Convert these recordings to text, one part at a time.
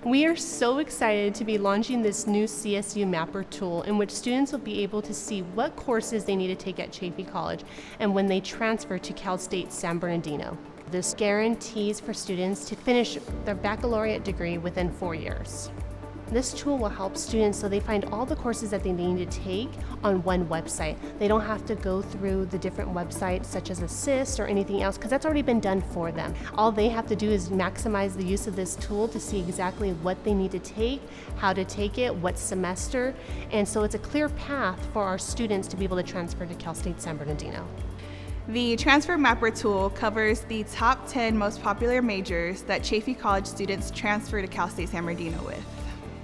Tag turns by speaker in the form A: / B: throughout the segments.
A: We are so excited to be launching this new CSU Mapper tool in which students will be able to see what courses they need to take at Chaffey College and when they transfer to Cal State San Bernardino. This guarantees for students to finish their baccalaureate degree within 4 years. This tool will help students so they find all the courses that they need to take on one website. They don't have to go through the different websites such as Assist or anything else because that's already been done for them. All they have to do is maximize the use of this tool to see exactly what they need to take, how to take it, what semester, and so it's a clear path for our students to be able to transfer to Cal State San Bernardino.
B: The Transfer Mapper tool covers the top 10 most popular majors that Chaffey College students transfer to Cal State San Bernardino with.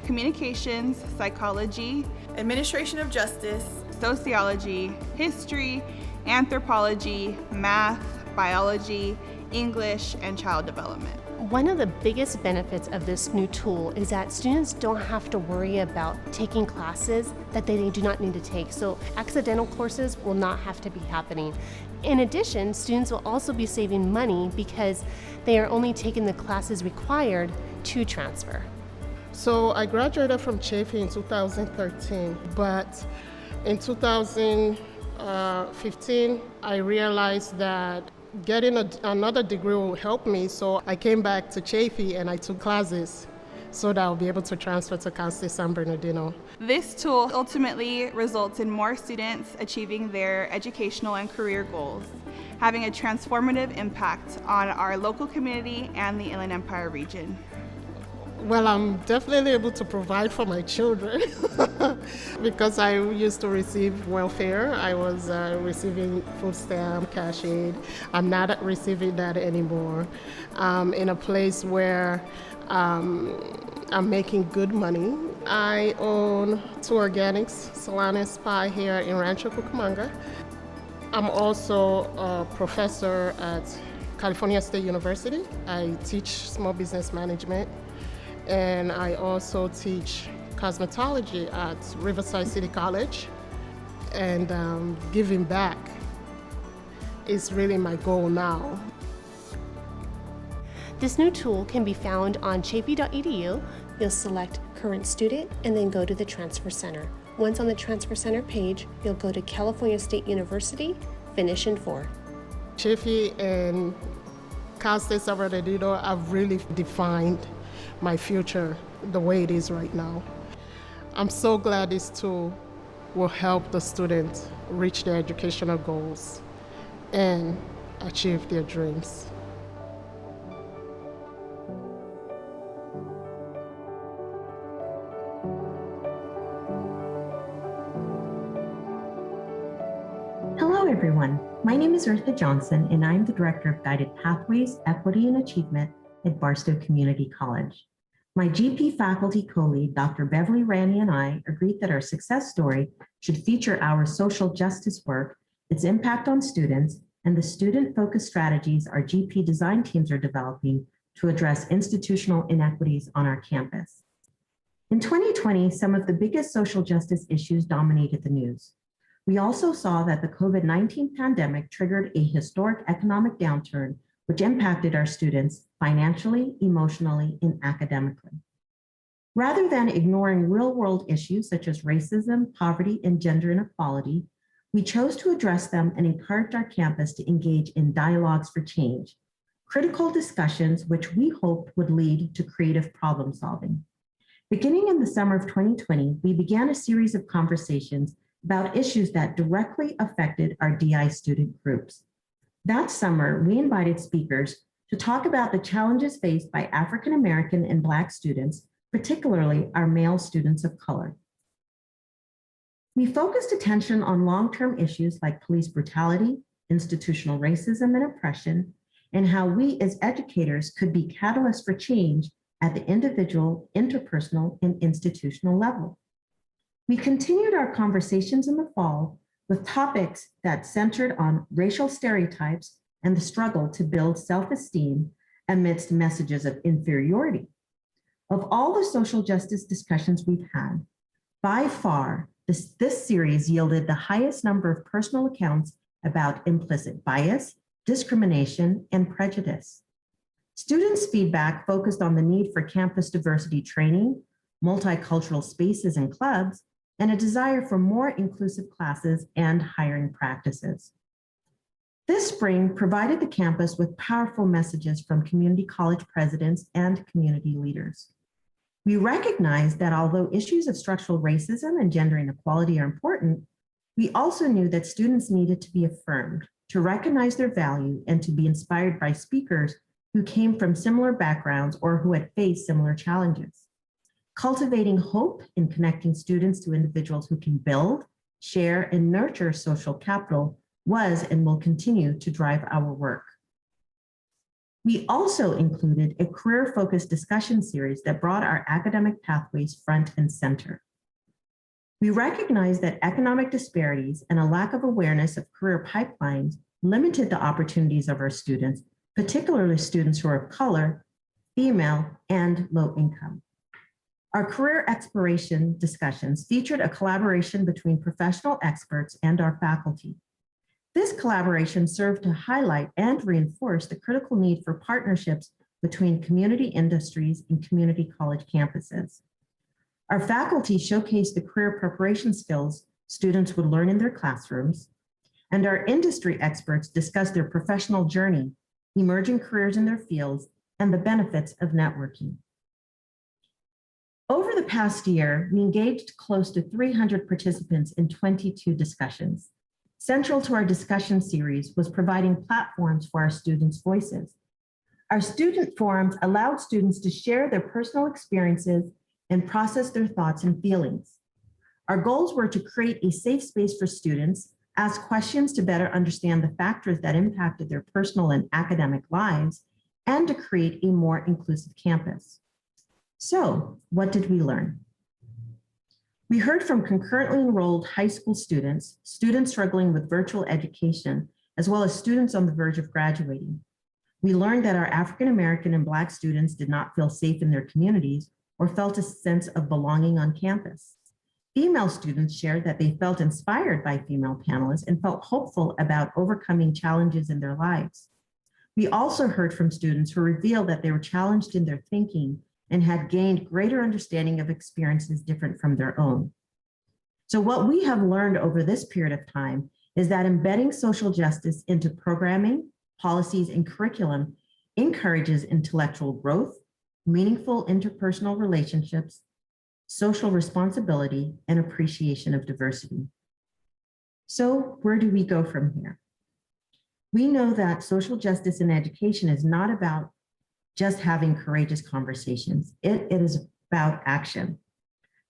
B: Communications, psychology,
C: administration of justice,
B: sociology, history, anthropology, math, biology, English, and child development.
A: One of the biggest benefits of this new tool is that students don't have to worry about taking classes that they do not need to take. So accidental courses will not have to be happening. In addition, students will also be saving money because they are only taking the classes required to transfer.
D: So I graduated from Chaffey in 2013, but in 2015, I realized that getting another degree will help me, so I came back to Chaffey and I took classes so that I'll be able to transfer to Cal State San Bernardino.
B: This tool ultimately results in more students achieving their educational and career goals, having a transformative impact on our local community and the Inland Empire region.
D: Well, I'm definitely able to provide for my children because I used to receive welfare. I was receiving food stamp, cash aid. I'm not receiving that anymore. In a place where I'm making good money. I own 2 organics, Solana Spa here in Rancho Cucamonga. I'm also a professor at California State University. I teach small business management. And I also teach cosmetology at Riverside City College. And giving back is really my goal now.
A: This new tool can be found on chaffey.edu. You'll select current student and then go to the Transfer Center. Once on the Transfer Center page, you'll go to California State University, finish in 4.
D: Chaffey and Cal State San Bernardino have really defined my future the way it is right now. I'm so glad this tool will help the students reach their educational goals and achieve their dreams.
E: Hello, everyone. My name is Eartha Johnson, and I'm the Director of Guided Pathways, Equity, and Achievement at Barstow Community College. My GP faculty co-lead, Dr. Beverly Ranney, and I agreed that our success story should feature our social justice work, its impact on students, and the student-focused strategies our GP design teams are developing to address institutional inequities on our campus. In 2020, some of the biggest social justice issues dominated the news. We also saw that the COVID-19 pandemic triggered a historic economic downturn which impacted our students financially, emotionally, and academically. Rather than ignoring real-world issues such as racism, poverty, and gender inequality, we chose to address them and encouraged our campus to engage in dialogues for change, critical discussions which we hoped would lead to creative problem solving. Beginning in the summer of 2020, we began a series of conversations about issues that directly affected our DI student groups. That summer, we invited speakers to talk about the challenges faced by African American and Black students, particularly our male students of color. We focused attention on long-term issues like police brutality, institutional racism and oppression, and how we as educators could be catalysts for change at the individual, interpersonal, and institutional level. We continued our conversations in the fall with topics that centered on racial stereotypes and the struggle to build self-esteem amidst messages of inferiority. Of all the social justice discussions we've had, by far, this series yielded the highest number of personal accounts about implicit bias, discrimination, and prejudice. Students' feedback focused on the need for campus diversity training, multicultural spaces and clubs, and a desire for more inclusive classes and hiring practices. This spring provided the campus with powerful messages from community college presidents and community leaders. We recognize that although issues of structural racism and gender inequality are important, we also knew that students needed to be affirmed, to recognize their value, and to be inspired by speakers who came from similar backgrounds or who had faced similar challenges. Cultivating hope in connecting students to individuals who can build, share, and nurture social capital was and will continue to drive our work. We also included a career-focused discussion series that brought our academic pathways front and center. We recognize that economic disparities and a lack of awareness of career pipelines limited the opportunities of our students, particularly students who are of color, female, and low income. Our career exploration discussions featured a collaboration between professional experts and our faculty. This collaboration served to highlight and reinforce the critical need for partnerships between community industries and community college campuses. Our faculty showcased the career preparation skills students would learn in their classrooms, and our industry experts discussed their professional journey, emerging careers in their fields, and the benefits of networking. Over the past year, we engaged close to 300 participants in 22 discussions. Central to our discussion series was providing platforms for our students' voices. Our student forums allowed students to share their personal experiences and process their thoughts and feelings. Our goals were to create a safe space for students, ask questions to better understand the factors that impacted their personal and academic lives, and to create a more inclusive campus. So, what did we learn? We heard from concurrently enrolled high school students, students struggling with virtual education, as well as students on the verge of graduating. We learned that our African American and Black students did not feel safe in their communities or felt a sense of belonging on campus. Female students shared that they felt inspired by female panelists and felt hopeful about overcoming challenges in their lives. We also heard from students who revealed that they were challenged in their thinking and had gained greater understanding of experiences different from their own. So what we have learned over this period of time is that embedding social justice into programming, policies, and curriculum encourages intellectual growth, meaningful interpersonal relationships, social responsibility, and appreciation of diversity. So where do we go from here? We know that social justice in education is not about just having courageous conversations. It is about action.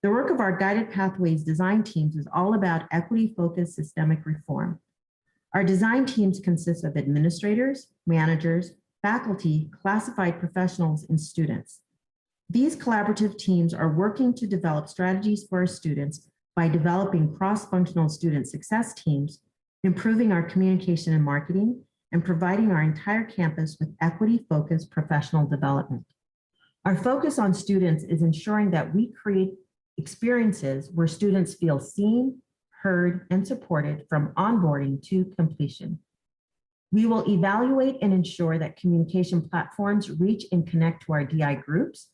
E: The work of our Guided Pathways design teams is all about equity-focused systemic reform. Our design teams consist of administrators, managers, faculty, classified professionals, and students. These collaborative teams are working to develop strategies for our students by developing cross-functional student success teams, improving our communication and marketing, and providing our entire campus with equity-focused professional development. Our focus on students is ensuring that we create experiences where students feel seen, heard, and supported from onboarding to completion. We will evaluate and ensure that communication platforms reach and connect to our DI groups,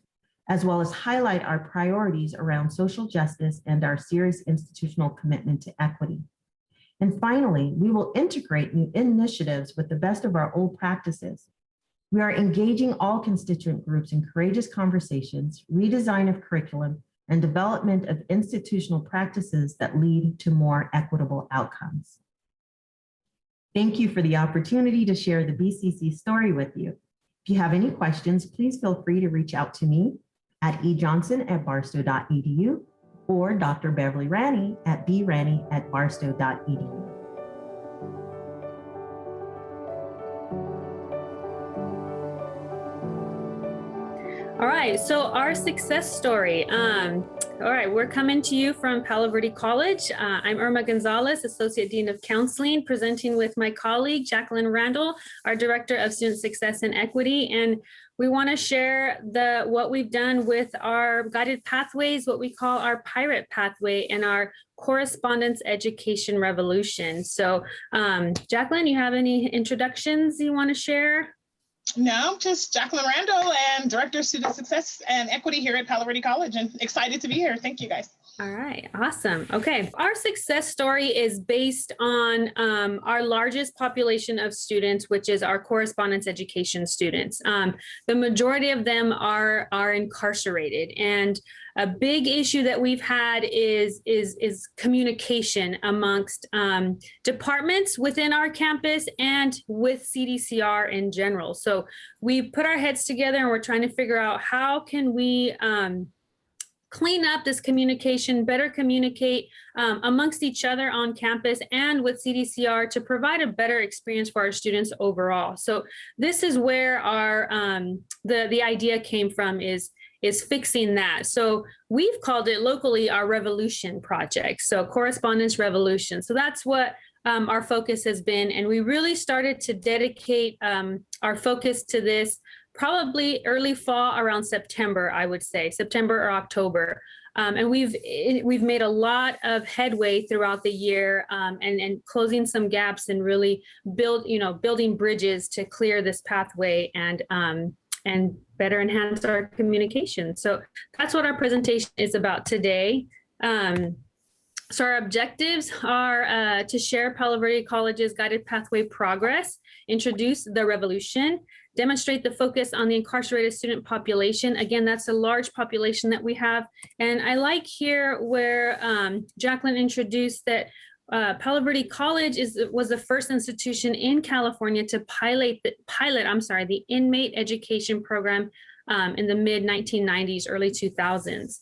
E: as well as highlight our priorities around social justice and our serious institutional commitment to equity. And finally, we will integrate new initiatives with the best of our old practices. We are engaging all constituent groups in courageous conversations, redesign of curriculum, and development of institutional practices that lead to more equitable outcomes. Thank you for the opportunity to share the BCC story with you. If you have any questions, please feel free to reach out to me at ejohnson@barstow.edu or Dr. Beverly Ranney at branney@barstow.edu.
F: All right, so our success story. All right, we're coming to you from Palo Verde College. I'm Irma Gonzalez, Associate Dean of Counseling, presenting with my colleague, Jacqueline Randall, our Director of Student Success and Equity. And we want to share what we've done with our guided pathways, what we call our pirate pathway, and our correspondence education revolution. So Jacqueline, you have any introductions you want to share?
G: No, just Jacqueline Randall and Director of Student Success and Equity here at Palo Verde College, and excited to be here. Thank you, guys.
F: All right, awesome. Okay, our success story is based on our largest population of students, which is our correspondence education students. The majority of them are incarcerated, and a big issue that we've had is communication amongst departments within our campus and with CDCR in general. So we put our heads together and we're trying to figure out how can we clean up this communication, better communicate amongst each other on campus and with CDCR to provide a better experience for our students overall. So this is where our the idea came from, is fixing that. So we've called it locally our Revolution project. So Correspondence Revolution. So that's what our focus has been. And we really started to dedicate our focus to this probably early fall, around September, I would say, September or October. And we've made a lot of headway throughout the year, and closing some gaps and really building bridges to clear this pathway and better enhance our communication. So that's what our presentation is about today. So our objectives are to share Palo Verde College's guided pathway progress, introduce the revolution, demonstrate the focus on the incarcerated student population. Again, that's a large population that we have. And I like here where Jacqueline introduced that Palo Verde College was the first institution in California to pilot the inmate education program in the mid 1990s, early 2000s.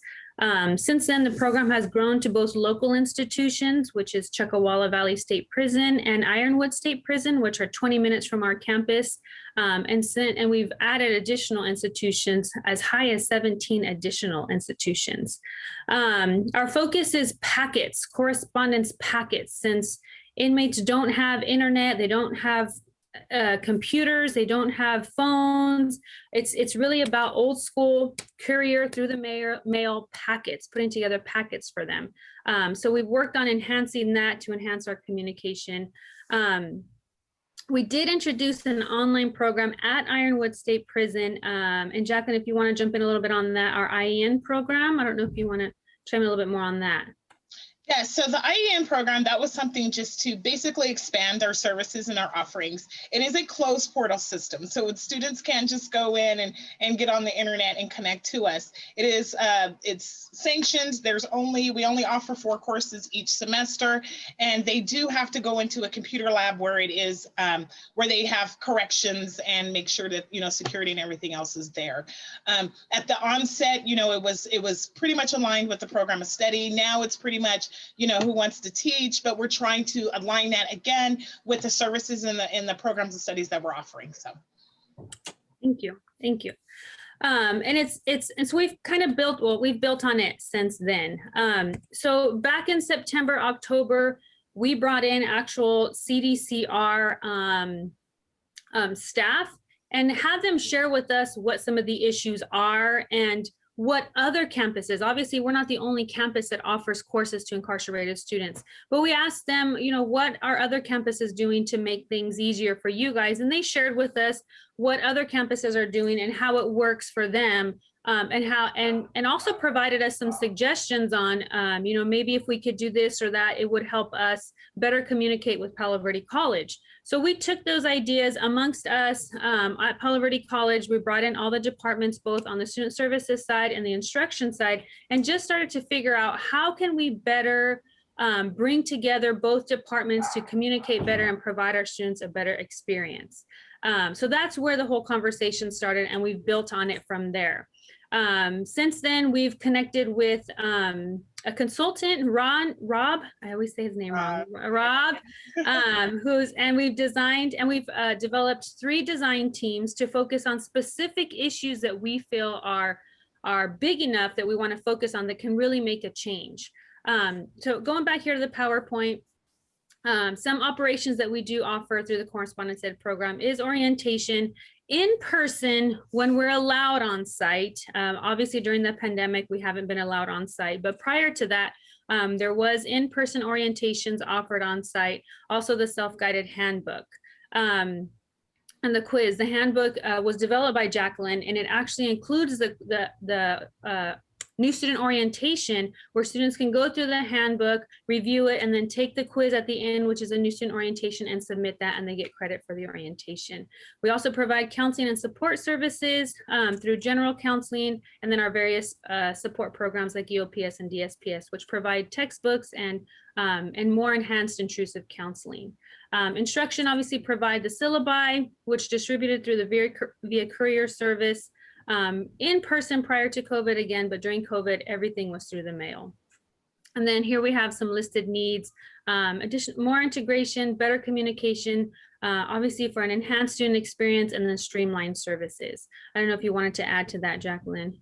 F: Since then, the program has grown to both local institutions, which is Chuckawalla Valley State Prison and Ironwood State Prison, which are 20 minutes from our campus. And we've added additional institutions, as high as 17 additional institutions. Our focus is packets, correspondence packets, since inmates don't have internet, they don't have computers, they don't have phones. It's really about old school courier through the mail packets, putting together packets for them. So we've worked on enhancing that to enhance our communication. We did introduce an online program at Ironwood State Prison. And Jacqueline, if you want to jump in a little bit on that, our IEN program, I don't know if you want to chime in a little bit more on that.
G: Yeah, so the IEN program, that was something just to basically expand our services and our offerings. It is a closed portal system, so students can't just go in and get on the internet and connect to us. It is, it's sanctioned. We only offer 4 courses each semester, and they do have to go into a computer lab where it is, where they have corrections and make sure that, security and everything else is there. At the onset, it was pretty much aligned with the program of study. Now it's pretty much who wants to teach, but we're trying to align that again with the services in the programs and studies that we're offering. So
F: thank you. And so we've kind of we've built on it since then. So back in September, October, we brought in actual CDCR staff and had them share with us what some of the issues are and what other campuses. Obviously, we're not the only campus that offers courses to incarcerated students, but we asked them, what are other campuses doing to make things easier for you guys? And they shared with us what other campuses are doing and how it works for them, and also provided us some suggestions on, maybe if we could do this or that, it would help us better communicate with Palo Verde College. So we took those ideas amongst us at Palo Verde College. We brought in all the departments, both on the student services side and the instruction side, and just started to figure out how can we better bring together both departments to communicate better and provide our students a better experience. So that's where the whole conversation started, and we've built on it from there. Since then, we've connected with a consultant, Rob, I always say his name wrong, Rob, we've designed and we've developed 3 design teams to focus on specific issues that we feel are big enough that we want to focus on that can really make a change. So going back here to the PowerPoint, some operations that we do offer through the Correspondence Ed program is orientation in person when we're allowed on site. Obviously, during the pandemic, we haven't been allowed on site, but prior to that, there was in-person orientations offered on site, also the self-guided handbook. and the quiz. The handbook was developed by Jacqueline, and it actually includes the new student orientation, where students can go through the handbook, review it, and then take the quiz at the end, which is a new student orientation, and submit that, and they get credit for the orientation. We also provide counseling and support services through general counseling, and then our various support programs like EOPS and DSPS, which provide textbooks and more enhanced intrusive counseling. Instruction obviously provide the syllabi, which distributed through the via courier service, in person prior to COVID again, but during COVID, everything was through the mail. And then here we have some listed needs, more integration, better communication, obviously for an enhanced student experience, and then streamlined services. I don't know if you wanted to add to that, Jacqueline.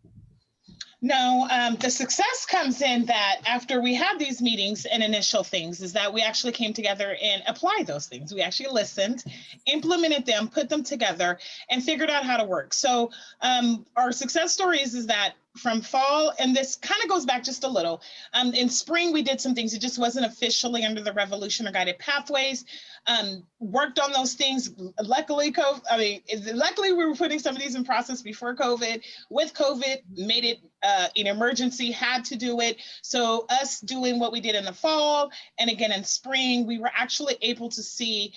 G: No, the success comes in that after we had these meetings and initial things is that we actually came together and applied those things. We actually listened, implemented them, put them together, and figured out how to work. So our success stories is that from fall, and this kind of goes back just a little, in spring, we did some things. It just wasn't officially under the Revolution or Guided Pathways. Worked on those things. Luckily, luckily we were putting some of these in process before COVID. With COVID, made it an emergency, had to do it. So us doing what we did in the fall and again in spring, we were actually able to see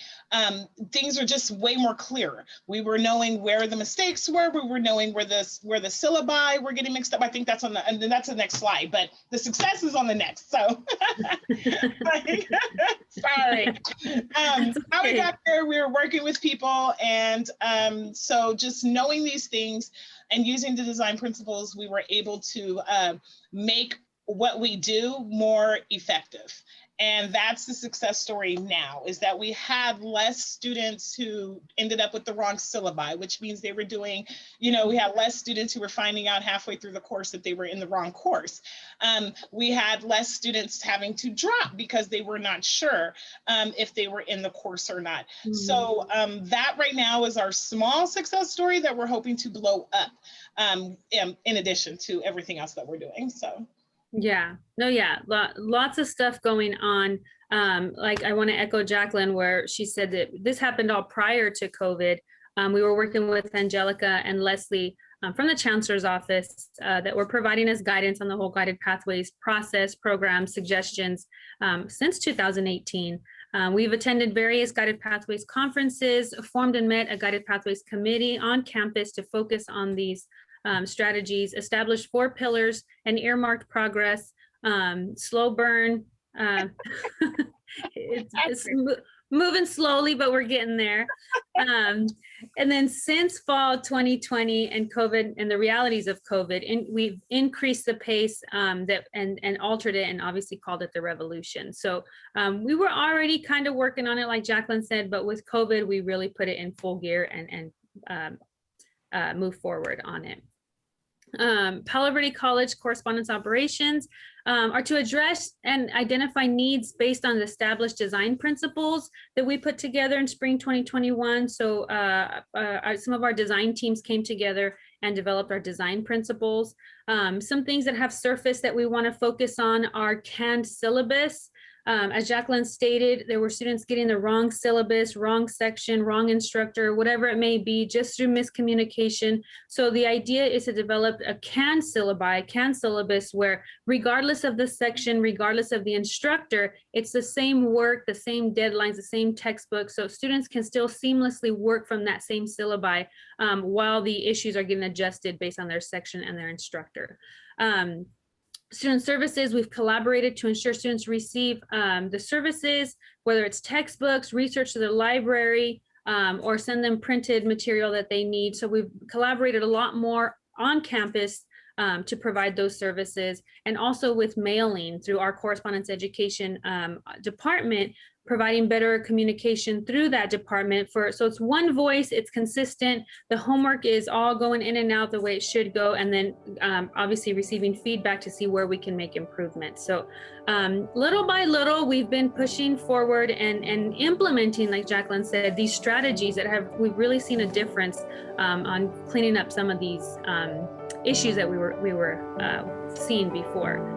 G: things are just way more clear. We were knowing where the mistakes were. We were knowing where the syllabi were getting mixed up. I think that's on and then that's the next slide, but the success is on the next. So sorry. How we got there, we were working with people, and so just knowing these things and using the design principles, we were able to make what we do more effective. And that's the success story now, is that we had less students who ended up with the wrong syllabi, which means they were doing, we had less students who were finding out halfway through the course that they were in the wrong course. We had less students having to drop because they were not sure if they were in the course or not. Mm-hmm. So that right now is our small success story that we're hoping to blow up in addition to everything else that we're doing, so.
F: Yeah, lots of stuff going on. Like I want to echo Jacqueline where she said that this happened all prior to COVID. We were working with Angelica and Leslie from the Chancellor's office that were providing us guidance on the whole Guided Pathways process, program, suggestions since 2018. We've attended various Guided Pathways conferences, formed and met a Guided Pathways committee on campus to focus on these strategies, established 4 pillars and earmarked progress, slow burn. It's moving slowly, but we're getting there. And then since fall 2020 and COVID and the realities of COVID, we've increased the pace and altered it and obviously called it the revolution. So we were already kind of working on it, like Jacqueline said, but with COVID, we really put it in full gear and move forward on it. Palo Verde College Correspondence Operations are to address and identify needs based on the established design principles that we put together in spring 2021. So some of our design teams came together and developed our design principles. Some things that have surfaced that we want to focus on are canned syllabus. As Jacqueline stated, there were students getting the wrong syllabus, wrong section, wrong instructor, whatever it may be, just through miscommunication. So the idea is to develop a canned syllabus where regardless of the section, regardless of the instructor, it's the same work, the same deadlines, the same textbook. So students can still seamlessly work from that same syllabi while the issues are getting adjusted based on their section and their instructor. Student services, we've collaborated to ensure students receive the services, whether it's textbooks, research to the library, or send them printed material that they need. So we've collaborated a lot more on campus to provide those services, and also with mailing through our correspondence education department, providing better communication through that department so it's one voice, it's consistent, the homework is all going in and out the way it should go, and then obviously receiving feedback to see where we can make improvements. So little by little, we've been pushing forward and implementing, like Jacqueline said, these strategies that we've really seen a difference on cleaning up some of these issues that we were seeing before.